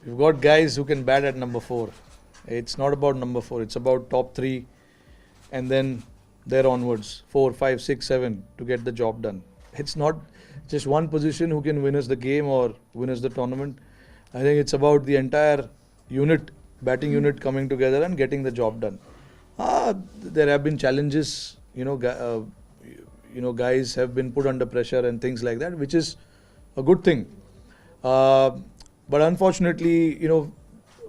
We've got guys who can bat at number 4. It's not about number 4. It's about top 3 and then there onwards. 4, 5, 6, 7 to get the job done. It's not just one position who can win us the game or win us the tournament. I think it's about the entire unit, batting unit coming together and getting the job done. There have been challenges, guys have been put under pressure and things like that, which is a good thing. But unfortunately,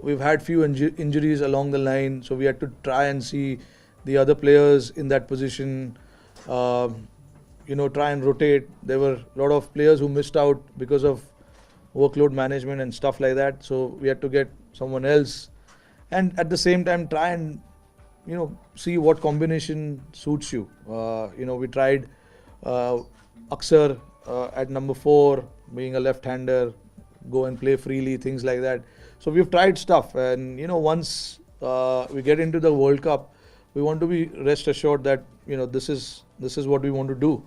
we've had few injuries along the line, so we had to try and see the other players in that position, try and rotate. There were a lot of players who missed out because of workload management and stuff like that, so we had to get someone else. And at the same time, try and, see what combination suits you. We tried Aksar at number 4, being a left-hander, go and play freely, things like that. So we've tried stuff, and once we get into the World Cup, we want to be rest assured that this is what we want to do.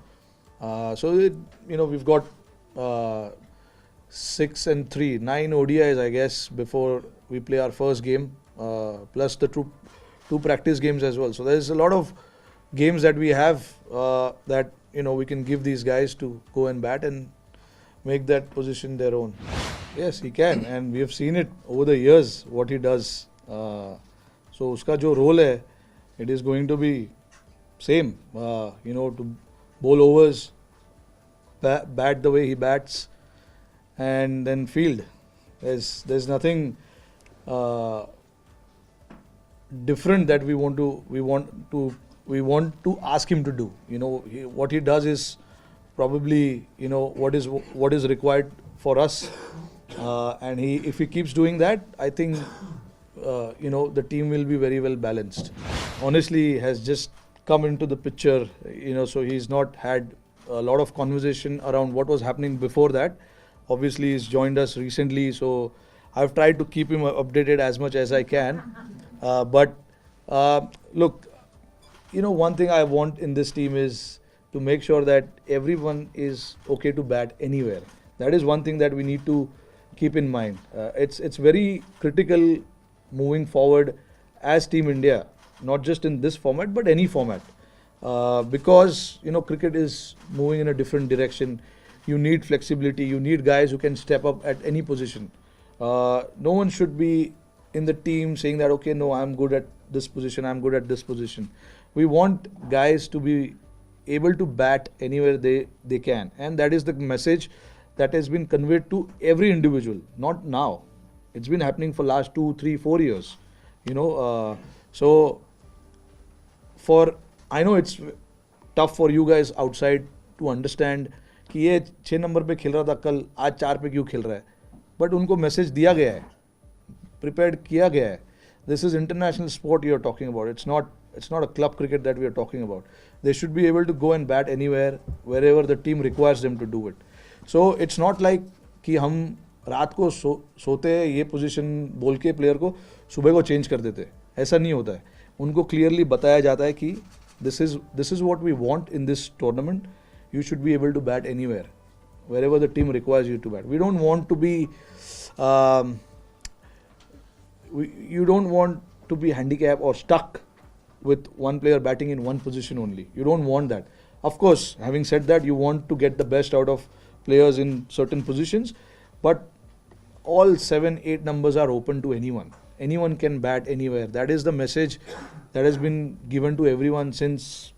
We've got 6 and 3, 9 ODIs, I guess, before we play our first game, plus the two practice games as well. So there's a lot of games that we have that we can give these guys to go and bat and make that position their own. Yes, he can, and we have seen it over the years what he does. So uska jo role hai, it is going to be same. To bowl overs, bat the way he bats, and then field. There's nothing different that we want to ask him to do. What he does is probably what is required for us, and if he keeps doing that, I think the team will be very well balanced. Honestly, he has just come into the picture, so he's not had a lot of conversation around what was happening before that. Obviously, he's joined us recently, so I've tried to keep him updated as much as I can. But look, one thing I want in this team is to make sure that everyone is okay to bat anywhere. That is one thing that we need to keep in mind. It's very critical moving forward as Team India, not just in this format but any format, because cricket is moving in a different direction. You need flexibility. You need guys who can step up at any position. No one should be in the team saying that, okay, no, I'm good at this position, I'm good at this position. We want guys to be able to bat anywhere they can, and that is the message that has been conveyed to every individual. Not now, it's been happening for last 2, 3, 4 years. So I know it's tough for you guys outside to understand कि ये 6 number पे खेल रहा था कल, आज 4 पे क्यों खेल रहा है, बट उनको मैसेज दिया गया है, prepared किया गया है. This is international sport you are talking about. It's not a club cricket that we are talking about. They should be able to go and bat anywhere, wherever the team requires them to do it. So it's not like कि हम रात को सोते हैं ये position बोल के player को सुबह को चेंज कर देते. ऐसा नहीं होता है. उनको क्लियरली बताया जाता है कि this is what we want in this tournament. You should be able to bat anywhere, wherever the team requires you to bat. We don't want to be you don't want to be handicapped or stuck with one player batting in one position only. You don't want that. Of course, having said that, you want to get the best out of players in certain positions, but all 7, 8 numbers are open to anyone. Anyone can bat anywhere. That is the message that has been given to everyone since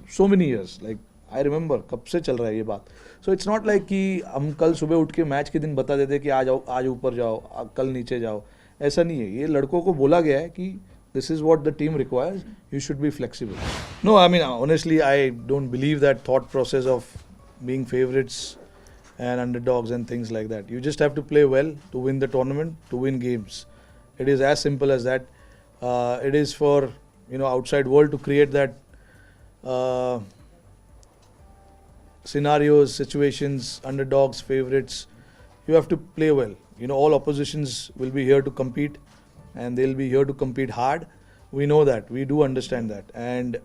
so many years. Like, I remember कब से चल रहा है ये बात. So it's not like कि हम कल सुबह उठ के मैच के दिन बता देते कि आज ऊपर जाओ, कल नीचे जाओ. ऐसा नहीं है. ये लड़कों को बोला गया है कि this is what the team requires. You should be flexible. No, I mean, honestly, I don't believe that thought process of being favorites and underdogs and things like that. You just have to play well to win the tournament, to win games. It is as simple as that. It is for outside world to create that scenarios, situations, underdogs, favorites. You have to play well. All oppositions will be here to compete, and they'll be here to compete hard. We know that. We do understand that. And,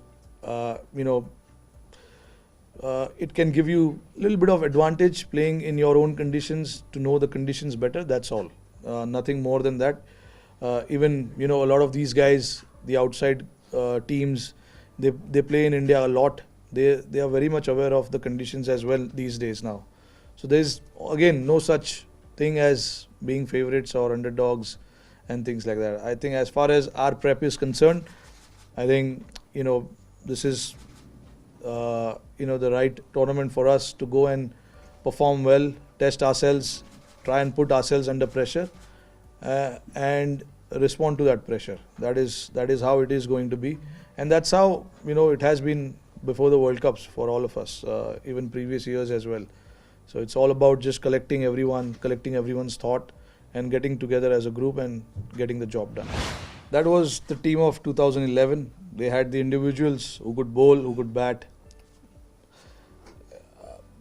it can give you a little bit of advantage playing in your own conditions to know the conditions better. That's all. Nothing more than that. Even a lot of these guys, the outside teams, they play in India a lot. They are very much aware of the conditions as well these days now. So there's again no such thing as being favourites or underdogs and things like that. I think as far as our prep is concerned, I think this is the right tournament for us to go and perform well, test ourselves, try and put ourselves under pressure, and respond to that pressure. That is how it is going to be, and that's how it has been before the World Cups for all of us, even previous years as well. So it's all about just collecting everyone's thought, and getting together as a group and getting the job done. That was the team of 2011. They had the individuals who could bowl, who could bat.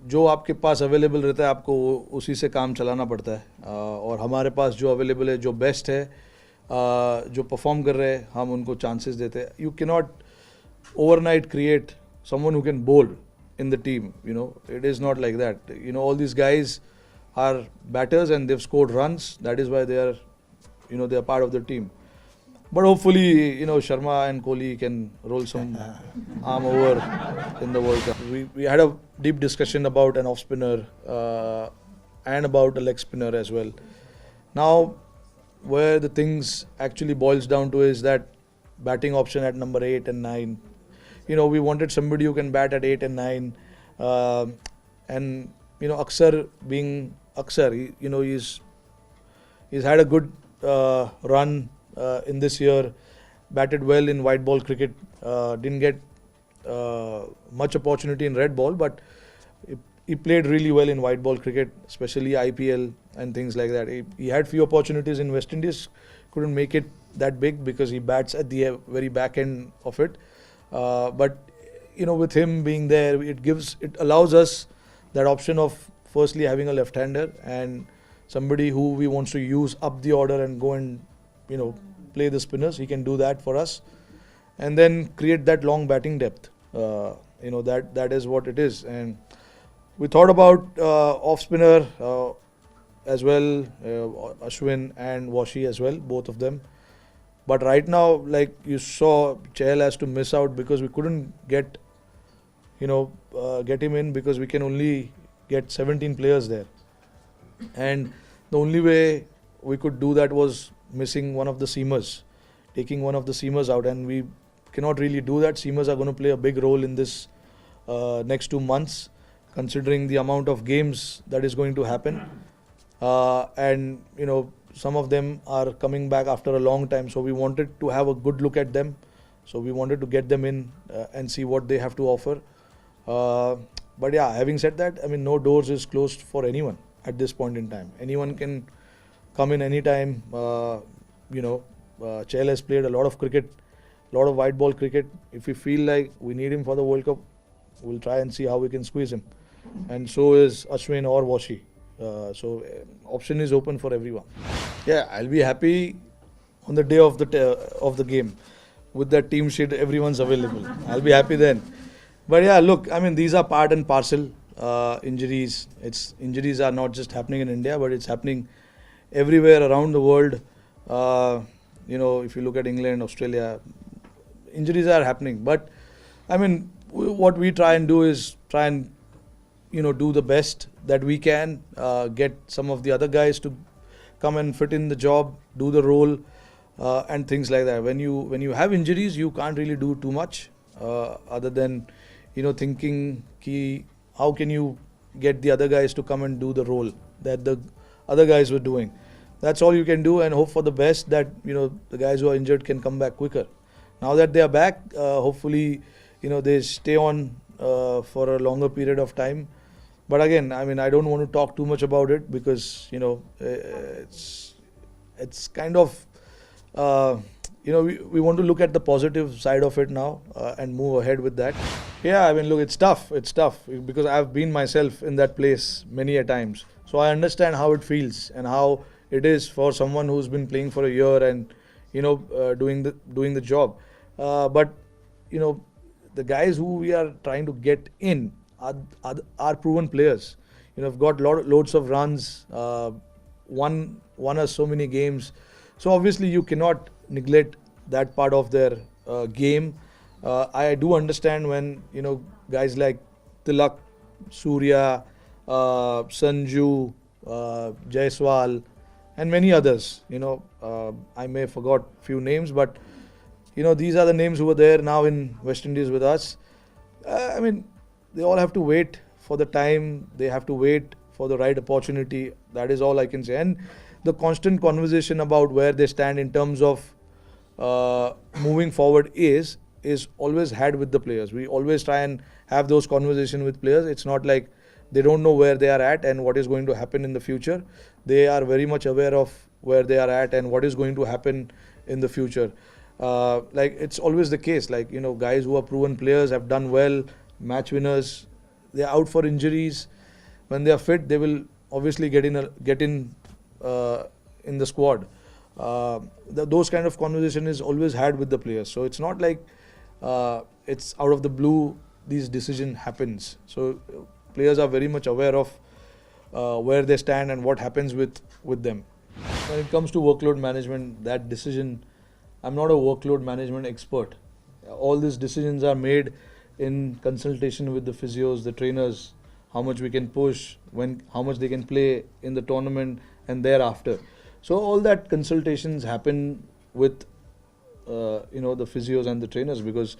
जो आपके पास available रहता है आपको उसी से काम चलाना पड़ता है, और हमारे पास जो अवेलेबल है, जो बेस्ट है, जो परफॉर्म कर रहे हैं, हम उनको चांसेस देते हैं. You can not overnight create someone who can bowl in the team. It is not like that. All these guys are batters and they've scored runs. That is why they are part of the team. But hopefully, Sharma and Kohli can roll some arm over in the World Cup. We had a deep discussion about an off spinner and about a leg spinner as well. Now, where the things actually boils down to is that batting option at number 8 and 9. We wanted somebody who can bat at 8 and 9. And Aksar being Aksar, he's had a good run in this year, batted well in white ball cricket, didn't get much opportunity in red ball, but he played really well in white ball cricket, especially IPL and things like that. He had few opportunities in West Indies, couldn't make it that big because he bats at the very back end of it. But with him being there, it allows us that option of firstly having a left-hander and somebody who we want to use up the order and go and play the spinners. He can do that for us, and then create that long batting depth. That is what it is. And we thought about off spinner as well, Ashwin and Washi as well, both of them. But right now, like you saw, Chahal has to miss out because we couldn't get him in because we can only get 17 players there. And the only way we could do that was missing one of the seamers, taking one of the seamers out, and we cannot really do that. Seamers are going to play a big role in this next 2 months, considering the amount of games that is going to happen. And some of them are coming back after a long time, so we wanted to have a good look at them. So we wanted to get them in and see what they have to offer. But yeah, having said that, no doors is closed for anyone at this point in time. Anyone can come in anytime. Chahal has played a lot of cricket, a lot of white ball cricket. If we feel like we need him for the World Cup, we'll try and see how we can squeeze him. And so is Ashwin or Washi. So option is open for everyone. Yeah, I'll be happy on the day of the game with that team sheet. Everyone's available. I'll be happy then. But yeah, look, these are part and parcel. Injuries. Injuries are not just happening in India, but it's happening everywhere around the world. If you look at England, Australia, injuries are happening. But what we try and do is do the best that we can, get some of the other guys to come and fit in the job, do the role, and things like that. When you have injuries, you can't really do too much other than thinking how can you get the other guys to come and do the role that the other guys were doing. That's all you can do, and hope for the best that the guys who are injured can come back quicker. Now that they are back, hopefully they stay on for a longer period of time. But again, I don't want to talk too much about it because it's kind of we want to look at the positive side of it now and move ahead with that. Yeah, look, it's tough because I've been myself in that place many a times, so I understand how it feels and how it is for someone who's been playing for a year and doing the job. But the guys who we are trying to get in, are proven players. You know, have got loads of runs, won us so many games. So obviously you cannot neglect that part of their game. I do understand when, you know, guys like Tilak, Surya, Sanju, Jaiswal, and many others, you know, I may have forgot few names, but you know, these are the names who are there now in West Indies with us. I mean, they all have to wait for the time, they have to wait for the right opportunity. That is all I can say. And the constant conversation about where they stand in terms of moving forward is always had with the players. We always try and have those conversations with players. It's not like they don't know where they are at and what is going to happen in the future. They are very much aware of where they are at and what is going to happen in the future. Like it's always the case, like, you know, guys who are proven players have done well, match winners, they are out for injuries. When they are fit, they will obviously get in the squad. Those kind of conversation is always had with the players. So it's not like it's out of the blue these decision happens. So players are very much aware of where they stand and what happens with them. When it comes to workload management, that decision, I'm not a workload management expert. All these decisions are made in consultation with the physios, the trainers, how much we can push, how much they can play in the tournament and thereafter. So all that consultations happen with you know, the physios and the trainers, because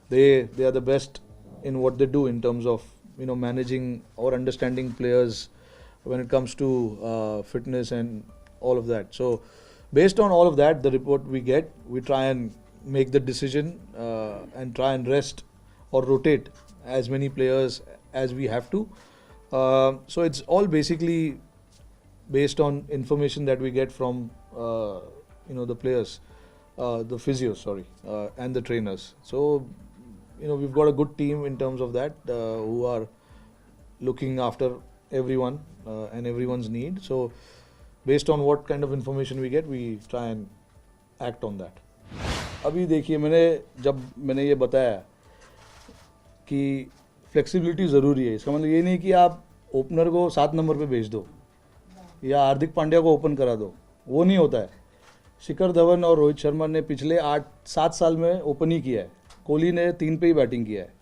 they are the best in what they do in terms of, you know, managing or understanding players when it comes to fitness and all of that. So based on all of that, the report we get, we try and make the decision and try and rest or rotate as many players as we have to. So it's all basically based on information that we get from you know, the players, the physios, sorry, and the trainers. So, you know, we've got a good team in terms of that, who are looking after everyone and everyone's need. So based on what kind of information we get, we try and act on that. अभी देखिए, जब मैंने ये बताया कि flexibility ज़रूरी है, इसका मतलब ये नहीं कि आप ओपनर को 7 नंबर पे भेज दो या हार्दिक पांड्या को ओपन करा दो, वो नहीं होता है. शिखर धवन और रोहित शर्मा ने पिछले 8-7 साल में ओपन ही किया है. कोहली ने 3 पे ही बैटिंग किया है.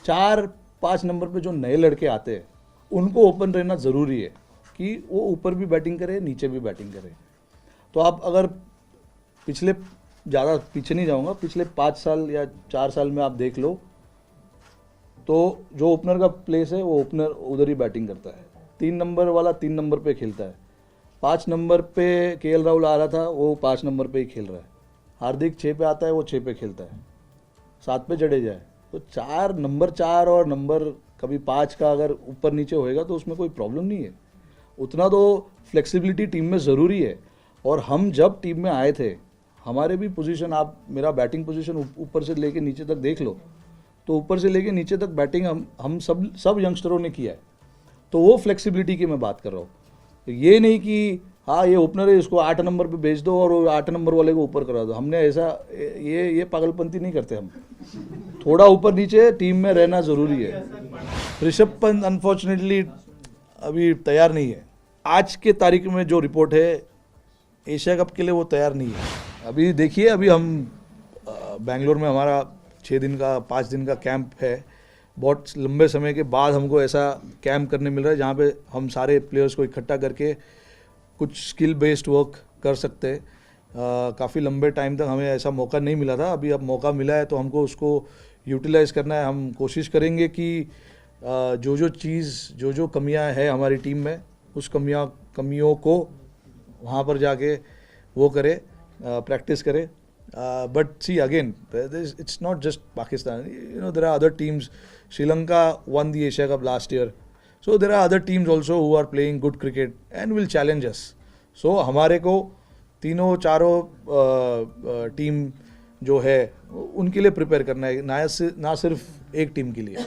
4-5 नंबर पे जो नए लड़के आते हैं उनको ओपन रहना ज़रूरी है कि वो ऊपर भी बैटिंग करे, नीचे भी बैटिंग करे. तो आप अगर पिछले, ज़्यादा पीछे नहीं जाऊंगा, पिछले 5 साल या 4 साल में आप देख लो, तो जो ओपनर का प्लेस है वो ओपनर उधर ही बैटिंग करता है. 3 नंबर वाला 3 नंबर पे खेलता है. 5 नंबर पे केएल राहुल आ रहा था, वो 5 नंबर पे ही खेल रहा है. हार्दिक 6 पे आता है, वो 6 पे खेलता है. 7 पे जडेजा है. तो 4 नंबर 4 और नंबर कभी 5 का अगर ऊपर नीचे होएगा तो उसमें कोई प्रॉब्लम नहीं है. उतना तो फ्लेक्सिबिलिटी टीम में ज़रूरी है. और हम जब टीम में आए थे, हमारे भी पोजीशन, आप मेरा बैटिंग पोजीशन ऊपर से लेके नीचे तक देख लो, तो ऊपर से लेके नीचे तक बैटिंग हम सब यंगस्टरों ने किया है. तो वो फ्लेक्सिबिलिटी की मैं बात कर रहा हूँ. ये नहीं कि हाँ ये ओपनर है, इसको 8 नंबर पे भेज दो और 8 नंबर वाले को ऊपर करा दो. हमने ऐसा ये पागलपंती नहीं करते हम. थोड़ा ऊपर नीचे टीम में रहना ज़रूरी है. ऋषभ पंत अनफॉर्चुनेटली अभी तैयार नहीं है. आज के तारीख में जो रिपोर्ट है, एशिया कप के लिए वो तैयार नहीं है. अभी देखिए, अभी हम बेंगलोर में हमारा 5 दिन का कैंप है. बहुत लंबे समय के बाद हमको ऐसा कैंप करने मिल रहा है जहाँ पे हम सारे प्लेयर्स को इकट्ठा करके कुछ स्किल बेस्ड वर्क कर सकते हैं. काफ़ी लंबे टाइम तक हमें ऐसा मौका नहीं मिला था. अभी अब मौका मिला है तो हमको उसको यूटिलाइज़ करना है. हम कोशिश करेंगे कि जो कमियां है हमारी टीम में, उस कमियों को वहाँ पर जाके वो करे, प्रैक्टिस करे. But see, again, it's not just Pakistan. You know, there are other teams. Sri Lanka won the Asia Cup last year. So there are other teams also who are playing good cricket and will challenge us. So हमारे को तीनों चारों team जो है उनके लिए prepare करना है, ना सिर्फ एक टीम के लिए.